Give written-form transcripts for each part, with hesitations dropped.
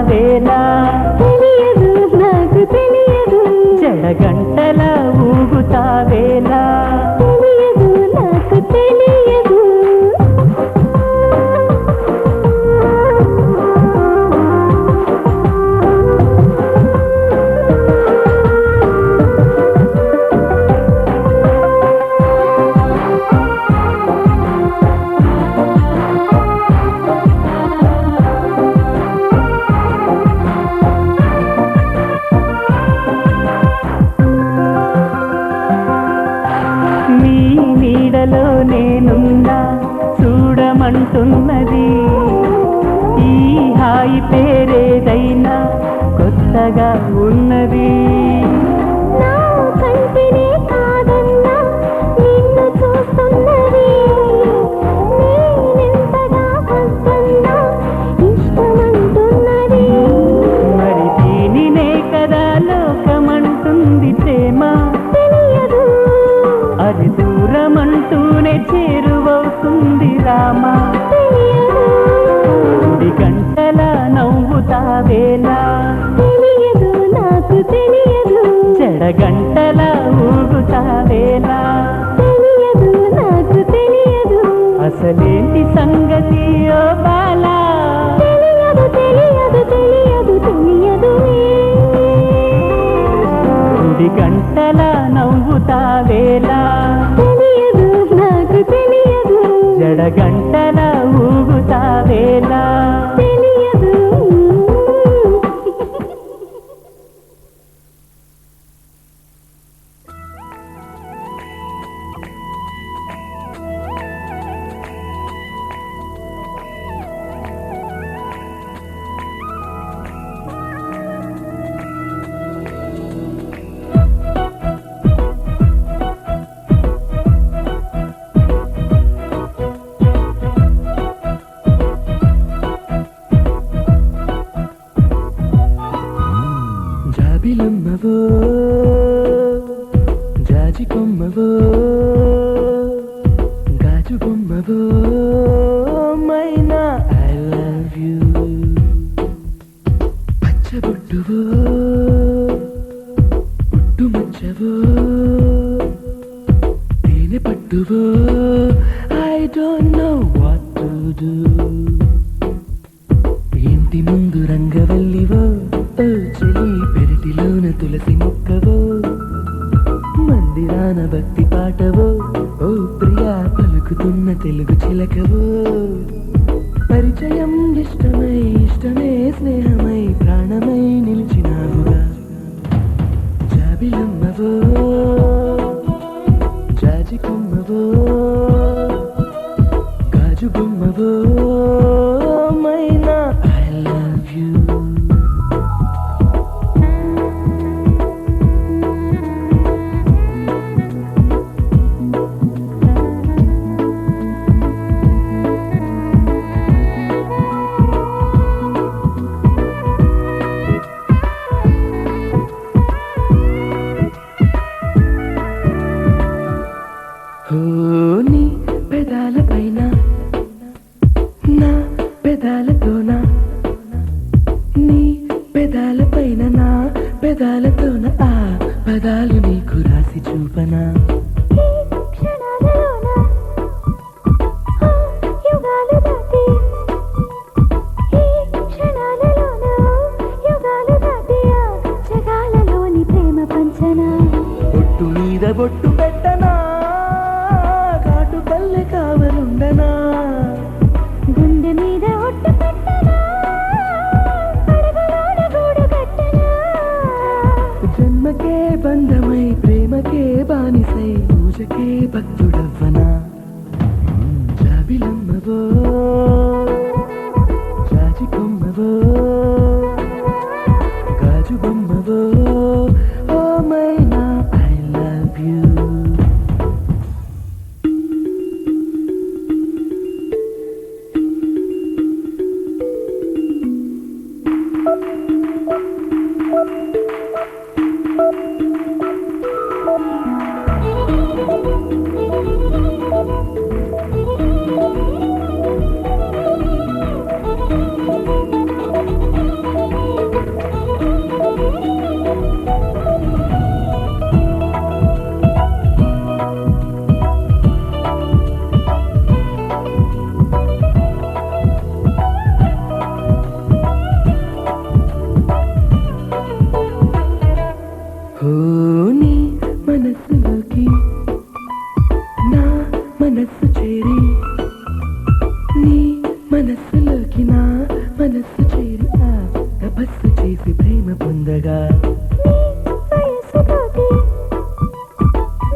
ఊగుతావేలా తెలియదు నాకు తెలియదు జడగంటల ఊగుతావేలా తెలియదు నాకు తెలియదు నీ నీడలో నేనున్నా చూడమంటున్నది ఈ హాయి పేరేదైనా కొత్తగా ఉన్నది నా కంటినే కాదన్నా నిన్ను చూస్తున్నది నేనెంతగా వస్తున్నా ఇష్టమంటున్నది మరి దీనినే కదా లోకమంటుంది ప్రేమ తెలియదు అది దూరమంటూనే చేరువవుతుంది రామా తెలియదు గుడి గంటల నవ్వుతావేలా తెలియదు నాకు తెలియదు జడగంటల ఊగుతావేలా తెలియదు నాకు తెలియదు అసలేంటి సంగతి ఓ బాలా తెలియదు తెలియదు తెలియదు తెలియదు గుడి గంటల నవ్వుతావేలా తెలియదు నాకు తెలియదు జడగంటల ఊగుతావేలా తెలియదు జాబిలమ్మవో జాజి కొమ్మవో గాజు బొమ్మవో మైనా ఐ లవ్ యూ పచ్చబొట్టువో పుట్టు మచ్చవో తేనె పట్టువో I don't know what to do ఇంటి ముందు రంగవల్లివో ఓ చెలి పెరటిలోన తులసి మొక్కవో మందిరాన భక్తి పాటవో ఓ ప్రియా పలుకుతున్న తెలుగు చిలకవో పరిచయం ఇష్టమై ఇష్టమే స్నేహమై ప్రాణమై నిలిచినావుగా జాబిలమ్మవో జాజి కొమ్మవో గాజు బొమ్మవో మైనా ఐ లవ్ యూ నీ పెదాల పైన నా పెదాలతోన నీ పెదాల పైన నా పెదాలతోన ఆ పదాలు నీకు రాసి చూపనా క్షణాలలోన యుగాలు దాటి ఈ క్షణాలలోన యుగాలు దాటి ఆ జగాలలోని ప్రేమ పంచనా బొట్టు మీద బొట్టు పెట్టనా కాటు పల్లె కావలుండనా గుండె మీద ఒట్టు పెట్టనా అడగలోన గూడు కట్టనా జన్మకే బంధమై ప్రేమకే బానిసై పూజకే భక్తుడవ్వనా జాబిలమ్మవో జాజి కొమ్మవో గాజు బొమ్మవో ఓ మైనా ఐ లవ్ యూ మనస్సు చేరి నీ మనస్సులోకి నా మనస్సు చేరి తపస్సు చేసి ప్రేమ పొందగా వయస్సుతోటి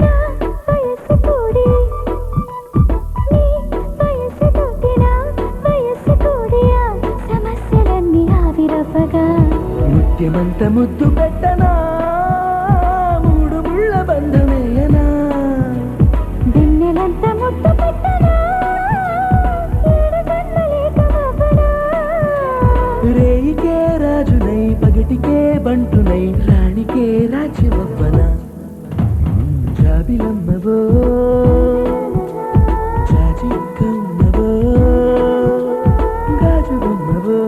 నా వయస్సు కూడి నీ వయస్సుతోటి నా వయస్సు కూడి సమస్యలన్నీ ఆవిరవ్వగా ముత్యమంత ముద్దు పెట్టనా మూడు ముళ్ళ బంధమేయనా వెన్నెలంత ముద్దు పెట్టనా ఏడు కన్నలేకమవ్వనా రేయికే రాజునై పగటికే బంటునై రాణికే రాజ్యమవ్వనా జాబిలమ్మవో జాజికమ్మవో గాజుబొమ్మవో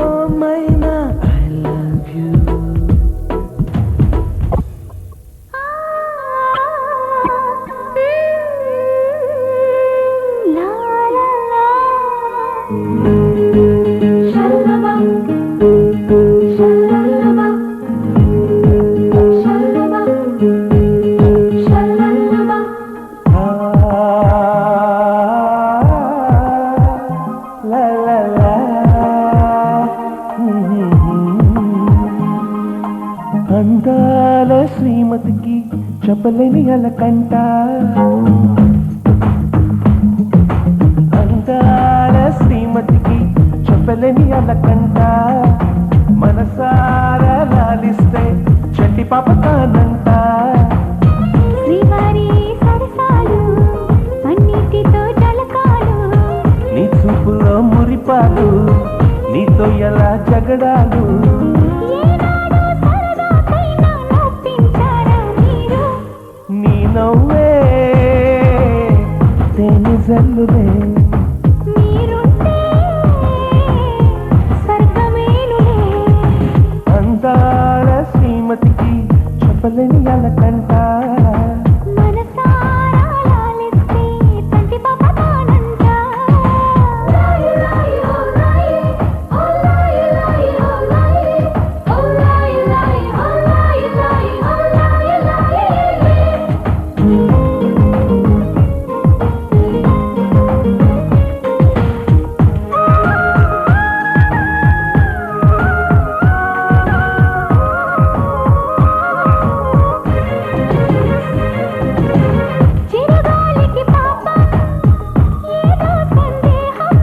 ఓ మైనా ఐ లవ్ యూ లా లా లా షల్లబా షల్లబా షల్లబా షల్లబా లా లా లా అందాల శ్రీమతికి చెప్పలేని అలకంట అందాల శ్రీమతికి చెప్పలేని అలకంట మనసారా లాలిస్తే చెట్టి పాప తానంట శ్రీవారి సరసాలు అన్నిటితో జలకాలు నీ చూపులో మురిపాలు నీతో ఎలా జగడాలు ఏనాడో సరదాకైనా నొప్పించారా మీరు నీ నవ్వే తేనె జల్లులే మీరుంటే స్వర్గమేనులే అందాల శ్రీమతికి చెప్పలేని అలకంట మనసారా లాలిస్తే తంటి పాప తానంట లాయి లాయి ఓ లాయి ఓ లాయి లాయి ఓ లాయి ఓ లాయి లాయి ఓ లాయి లాయి ఓ లాయి లాయి చిరగాలికి పాప ఏదో సందేహం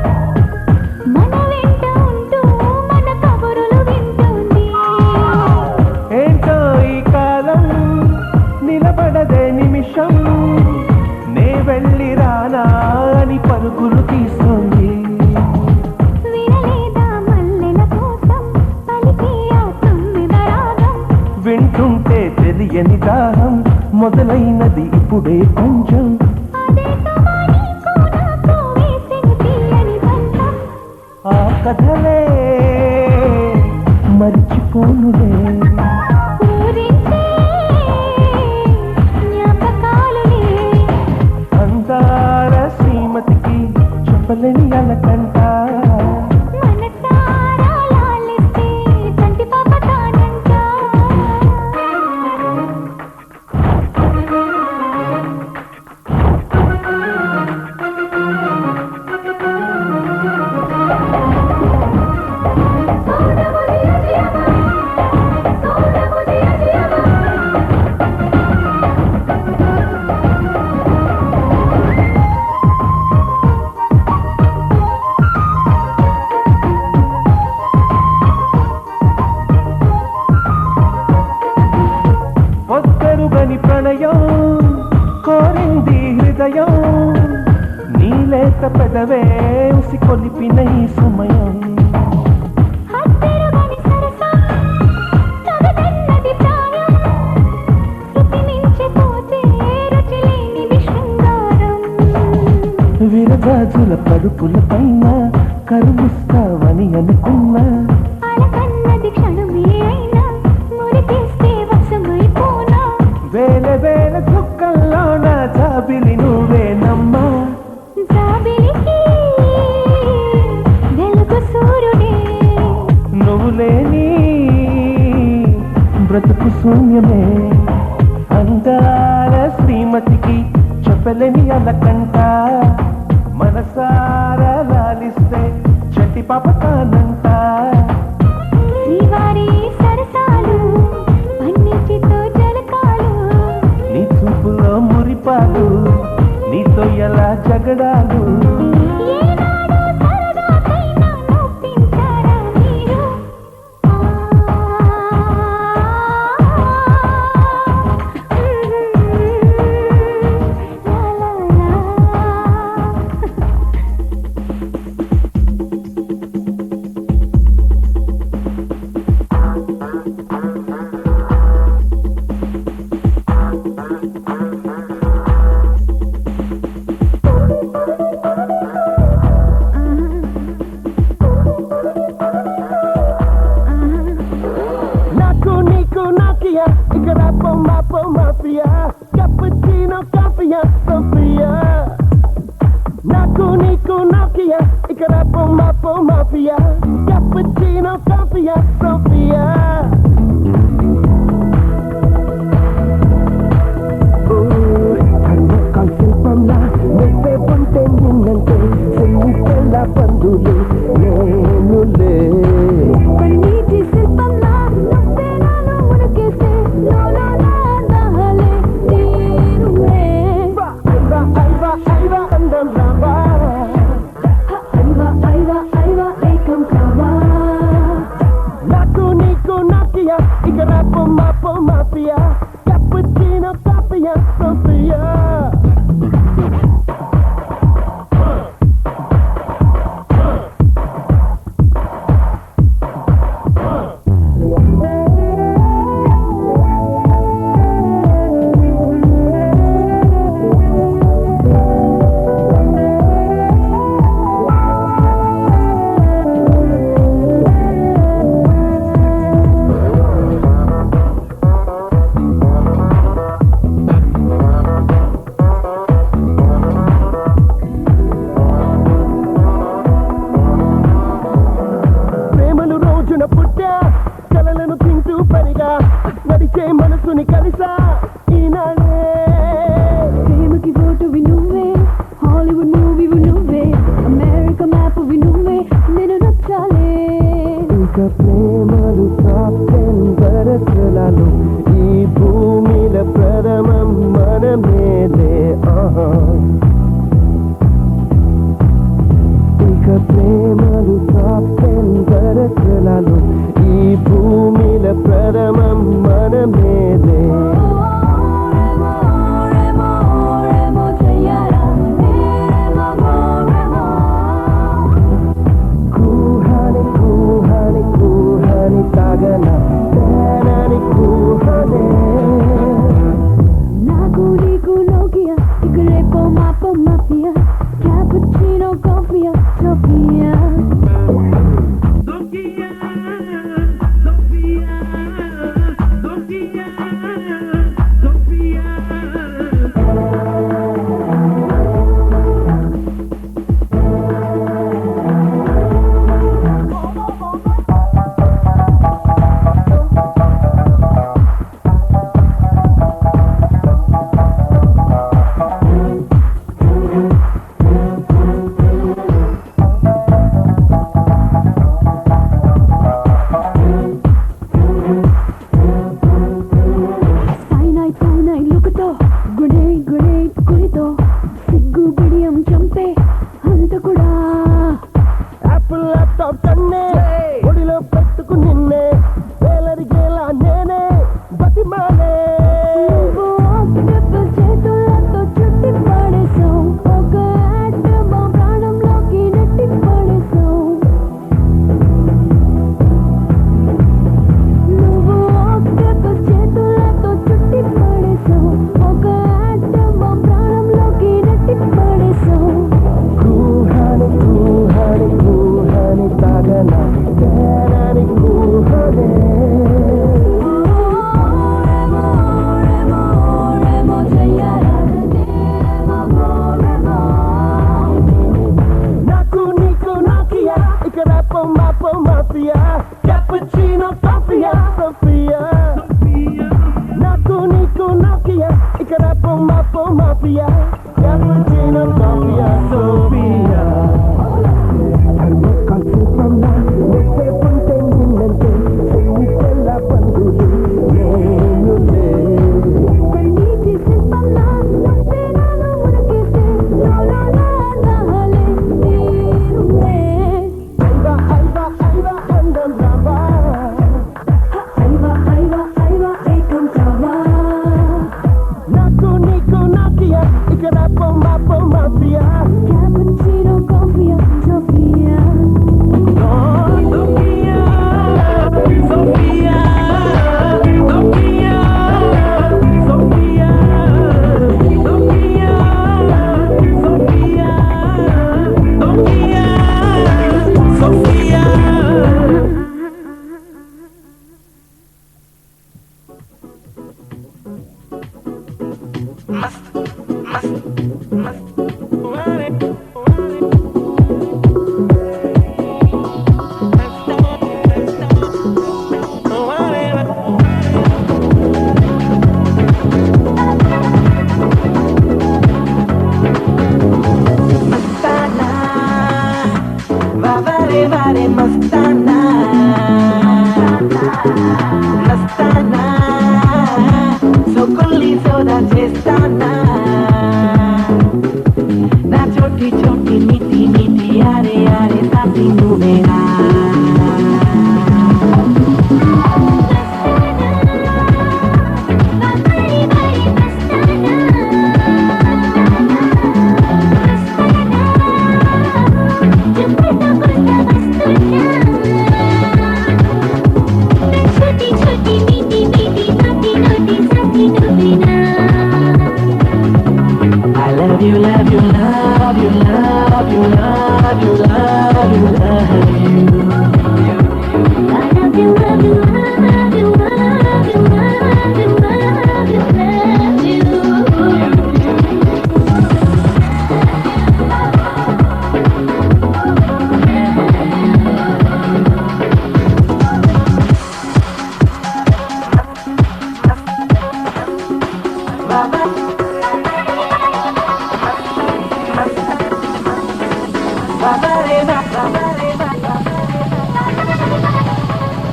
మన వెంట ఉంటూ మన కబురులు వింటుంది ఏంటో ఈ కాలం నిలబడదే నిమిషం నే వెళ్ళి రానా అని పరుగులు తీస్తుంది వినలేదా మల్లెల కోసం పలికే ఆ తొమ్మిద రాగం వింటుంటే తెలియని దాహం మొదలైనది ఇప్పుడే కొంచెం అదే కమాని కోనాతో వేసిన తీయని బంధం ఆ కథలే మర్చిపోనులే ఊరించే జ్ఞాపకాలులే అందాల శ్రీమతికి చెప్పలేని అలకంట మనసారా లాలిస్తే తంటి పాప తానంట పొద్దరుగని ప్రణయం కోరింది హృదయం నీలేత పెదవే ఉసి కొలిపిన ఈ సమయం హత్తెరుగని సరసం తగదన్నది ప్రాయం శృతి మించిపోతే రుచి లేనిది శృంగారం విరగాజుల పరుపుల పైన కరుమిస్తావని అనుకున్నా అలకన్నది క్షణమే అయినా మురికేస్తే వశమైపోనా వేల వేల చుక్కల్లోన జాబిలి నువ్వేనమ్మా జాబిలికి వెలుగు సూర్యుడే నువ్వు లేని బ్రతుకు శూన్యమే అందాల శ్రీమతికి చెప్పలేని అలకంట మనసారా లాలిస్తే చంటి పాప తానంట శ్రీవారి సరసాలు పన్నిటితో జలకాలు నీ చూపులో మురిపాలు నీతో ఎలా జగడాలు ఏనాడు సరదాకైనా నొప్పించారా మీరు నాకు నీకు నాకియా ఇక్కడ పొమ్మా ప్రియా cappuccino కాఫియా సోఫియా నాకు నీకు నాకియా ఇక్కడ పొమ్మా ప్రియా cappuccino కాఫియా సోఫియా శిల్పంలా నువ్వే ఉంటే నిన్నంటే చెల్లిపెల్ల బంధులే నేనులే కన్నీటి శిల్పంలా నువ్వే నాలో మునకేస్తే లోలో నా దాహలే తీరువే ఐవా అందం రావా ఐవా ఏకం కావా నాకు నీకు నాకియా ఇక్కడ పొమ్మా ప్రియా cappuccino కాఫియా సోఫియా cappuccino, coffee, Sofia. కన్నీటి శిల్పంలా నువ్వే నాలో ఉనికితే లా లా లా లాలే తీరులే Aiva, aiva, aiva, andam brava. ఐవా ఐవా ఐవా ఏకం కావా Naku, niku, nakia, ikarapo, mapo, mafia. Cappuccino coffee Sofia మస్తానా మస్తానా సోకుల్లి సోదా చేస్తానా నా చోటి చోటి నీటి నీటి యారే యారే సాథీ నువ్వేనా I love you, love you, love you, love you, love you, love you, love you.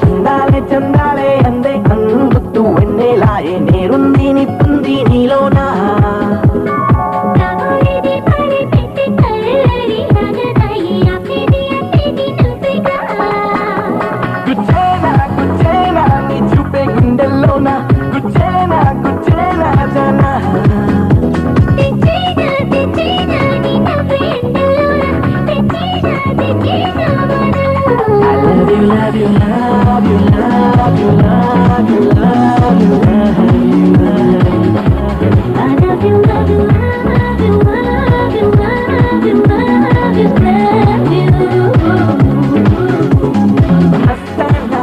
చందాలే చందాలే అందే అందుతూ వెన్నెలాయే నేరుంది నిప్పుంది నీలోనా గుచ్చేనా గుచ్చేనా నీ చూపే గుండెల్లోనా గుచ్చేనా గుచ్చేనా జనా I love you, love you, love you, love you, love you, love you, love you, love you. మస్తానా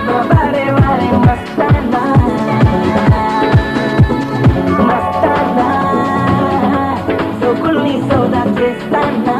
బాబారే వారే మస్తానా మస్తానా సోకుల్ని సోదా చేస్తానా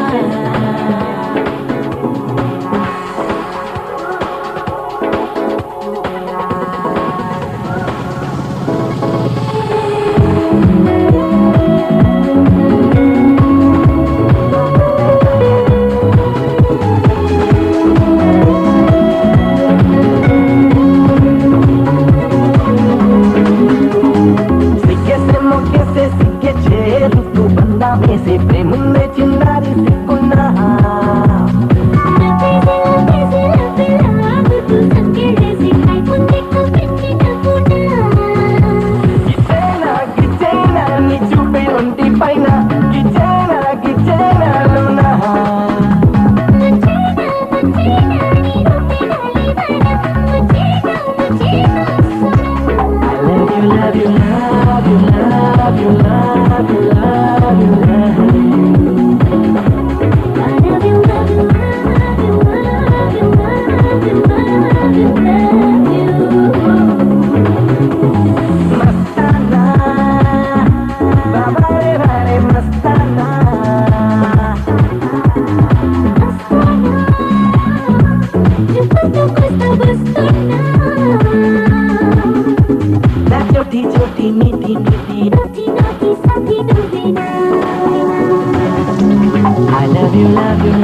से प्रेम में चिंगारी सिकुना గిచ్చేనా గిచ్చేనా నీ చూపే ఒంటి పైన గిచ్చేనా గిచ్చేనా లోనా love you, love you, love you, love you, love you, love you. Mastana, babare bare mastana. छोटी छोटी मीठी मीठी naughty naughty నువ్వేనా I love you, love you,